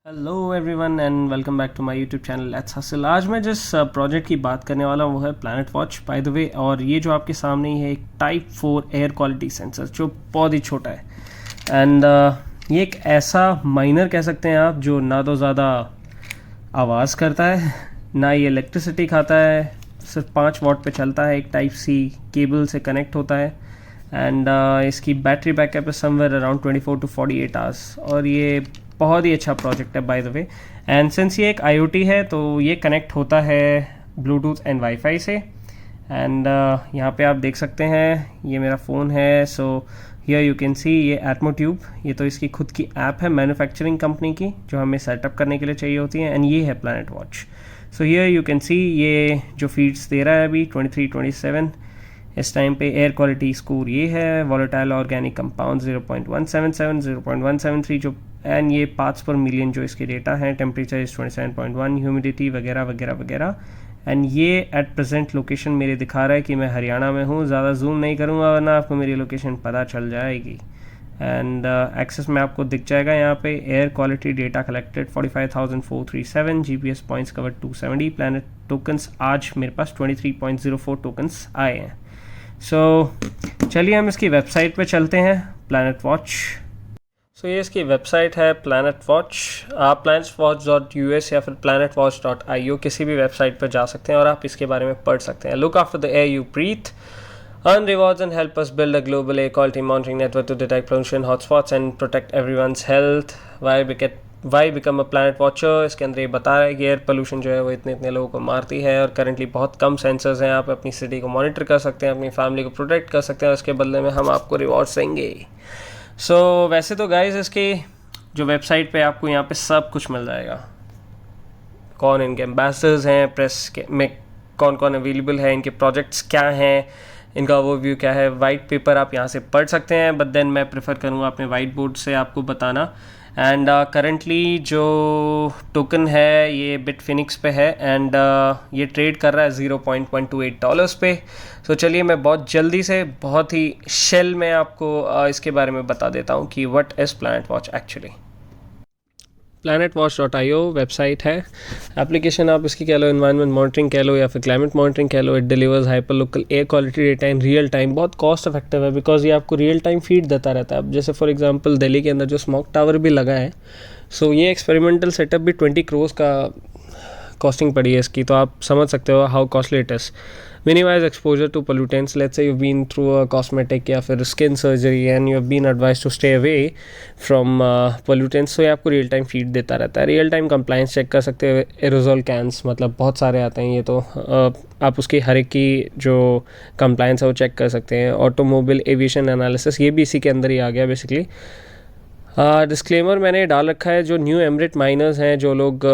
Hello everyone and welcome back to my YouTube channel Let's Hustle. आज मैं जिस project की बात करने वाला हूँ वो है planet watch by the way. और ये जो आपके सामने ही है एक टाइप 4 एयर क्वालिटी सेंसर जो बहुत ही छोटा है एंड ये एक ऐसा माइनर कह सकते हैं आप जो ना तो ज़्यादा आवाज़ करता है ना ये इलेक्ट्रिसिटी खाता है, सिर्फ 5 वाट पे चलता है, एक टाइप सी केबल से कनेक्ट होता है एंड इसकी बैटरी बैकअप है समवेयर अराउंड 24 to 48 आवर्स। और ये बहुत ही अच्छा प्रोजेक्ट है by the way. And since ये एक IoT है तो ये कनेक्ट होता है ब्लूटूथ एंड वाईफाई से। एंड यहाँ पे आप देख सकते हैं ये मेरा फ़ोन है। So here you can see ये एटमो ट्यूब, ये तो इसकी खुद की ऐप है मैन्युफैक्चरिंग कंपनी की जो हमें सेटअप करने के लिए चाहिए होती है। एंड ये है planet watch. So here you can see ये जो फीड्स दे रहा है अभी 23-27 इस टाइम पे। एयर क्वालिटी स्कोर ये है, वॉलेटाइल ऑर्गेनिक कंपाउंड 0.177, 0.173 जो, एंड ये पार्ट्स पर मिलियन जो इसके डेटा हैं। टेम्परेचर इज 27.1, ह्यूमिडिटी वगैरह वगैरह वगैरह। एंड ये एट प्रेजेंट लोकेशन मेरे दिखा रहा है कि मैं हरियाणा में हूँ। ज़्यादा जूम नहीं करूँगा वरना आपको मेरी लोकेशन पता चल जाएगी। एंड एक्सेस में आपको दिख जाएगा यहाँ पे। Air quality data collected 45,437, GPS points cover 270, planet tokens आज मेरे पास 23.04 टोकन्स आए हैं। सो चलिए हम इसकी वेबसाइट पे चलते हैं, प्लैनेट वॉच। सो ये इसकी वेबसाइट है प्लैनेट वॉच। आप planetwatch.us या फिर planetwatch.io किसी भी वेबसाइट पर जा सकते हैं और आप इसके बारे में पढ़ सकते हैं। Look after the air you breathe, earn rewards and help us build a global air quality monitoring network to detect pollution hotspots and protect everyone's health. Why become a planet watcher? इसके अंदर ये बता रहा है कि air pollution जो है वो इतने इतने लोगों को मारती है और करंटली बहुत कम सेंसर्स हैं। आप अपनी सिटी को मॉनिटर कर सकते हैं, अपनी फैमिली को प्रोटेक्ट कर सकते हैं और इसके बदले में हम आपको रिवॉर्ड्स देंगे। सो वैसे तो गाइस इसकी जो वेबसाइट पे आपको यहाँ पे सब कुछ मिल जाएगा। कौन इनके एम्बेसडर्स हैं, प्रेस में कौन कौन अवेलेबल है, इनके प्रोजेक्ट्स क्या हैं, इनका ओवरव्यू क्या है। वाइट पेपर आप यहाँ से पढ़ सकते हैं, बट देन मैं प्रेफर करूँगा अपने वाइट बोर्ड से आपको बताना। एंड करंटली जो टोकन है ये बिटफिनिक्स पे है एंड ये ट्रेड कर रहा है $0.128 पे। सो चलिए मैं बहुत जल्दी से बहुत ही शेल में आपको इसके बारे में बता देता हूँ कि what is planet watch actually. planetwatch.io website है। एप्लीकेशन आप इसकी कह लो, एनवायरनमेंट मॉनिटरिंग कह लो या फिर क्लाइमेट मॉनिटरिंग कह लो। It delivers hyper local air quality data in real time. बहुत कॉस्ट इफेक्टिव है बिकॉज ये आपको रियल टाइम फीड देता रहता है। अब जैसे फॉर एग्जांपल दिल्ली के अंदर जो स्मोक टावर भी लगा है, सो ये एक्सपेरिमेंटल सेटअप भी 20 crore का कॉस्टिंग पड़ी है इसकी। तो आप समझ सकते हो how costly it is. minimize exposure to pollutants. Let's say you've been through a cosmetic या फिर skin surgery and you have been advised to stay away from pollutants. So ये आपको रियल टाइम फीड देता रहता है। Real time compliance check कर सकते हो। एरोजोल कैंस मतलब बहुत सारे आते हैं ये तो आप उसकी हर एक की जो कंप्लाइंस है वो चेक कर सकते हैं। ऑटोमोबाइल एविएशन एनालिसिस ये भी इसी के अंदर ही आ गया बेसिकली। डिस्क्लेमर मैंने डाल रखा है, जो न्यू एमरेट माइनर्स हैं, जो लोग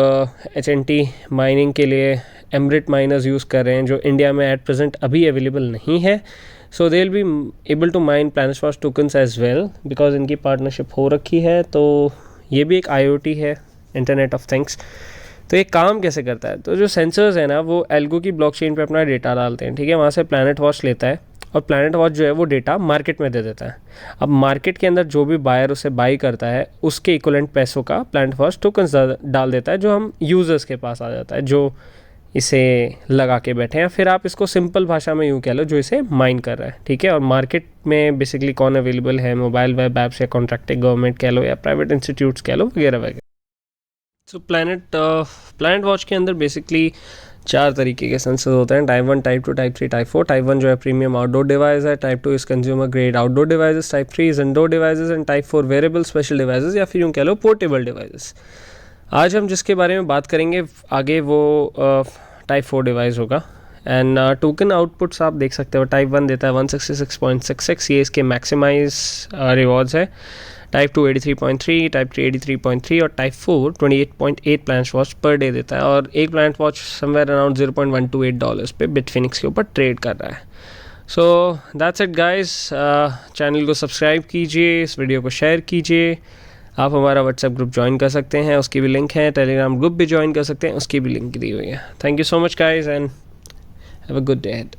HNT माइनिंग के लिए एमरेट माइनर्स यूज़ कर रहे हैं जो इंडिया में एट प्रेजेंट अभी अवेलेबल नहीं है, so they will be able to mine Planet Watch tokens as well because इनकी पार्टनरशिप हो रखी है। तो ये भी एक IoT है, इंटरनेट ऑफ थिंग्स। तो ये काम कैसे करता है, तो जो सेंसर्स हैं ना वो एल्गो की ब्लॉकचेन पे अपना डेटा डालते हैं, ठीक है। वहाँ से प्लैनेट वॉच लेता है और प्लैनेट वॉच जो है वो डेटा मार्केट में दे देता है। अब मार्केट के अंदर जो भी बायर उसे बाई करता है उसके इक्वलेंट पैसों का प्लैनेट वॉच टोकन्स डाल देता है जो हम यूज़र्स के पास आ जाता है जो इसे लगा के बैठे हैं। फिर आप इसको सिंपल भाषा में यूँ कह लो जो इसे माइन कर रहा है, ठीक है। और मार्केट में बेसिकली कौन अवेलेबल है, मोबाइल वेब ऐप्स या कॉन्ट्रैक्टेड गवर्नमेंट कह लो या प्राइवेट इंस्टीट्यूट्स कह लो वगैरह वगैरह। सो प्लैनेट वॉच के अंदर बेसिकली 4 तरीके के सेंसर होते हैं, type 1, type 2, type 3, type 4। Type 1 जो है प्रीमियम आउटडोर डिवाइस है, type 2 is consumer grade outdoor devices, type 3 is indoor devices and type 4 wearable special devices या फिर यूँ कह लो पोर्टेबल डिवाइसेस। आज हम जिसके बारे में बात करेंगे आगे वो टाइप 4 डिवाइस होगा। एंड टोकन आउटपुट्स आप देख सकते हो। टाइप 1 देता है 166.66, ये इसके मैक्सिमाइज रिवॉर्ड्स है। टाइप 2 83.3, टाइप 3 83.3 और type 4 28.8 planet watch per day देता है। और एक प्लैनेट वॉच समवेयर अराउंड $0.128 पे बिटफिनिक्स के ऊपर ट्रेड कर रहा है। So that's it guys. Channel को सब्सक्राइब कीजिए, इस वीडियो को शेयर कीजिए। आप हमारा व्हाट्सएप ग्रुप ज्वाइन कर सकते हैं, उसकी भी लिंक है। टेलीग्राम ग्रुप भी ज्वाइन कर सकते हैं, उसकी भी लिंक दी हुई है। Thank you so much guys and have a good day ahead.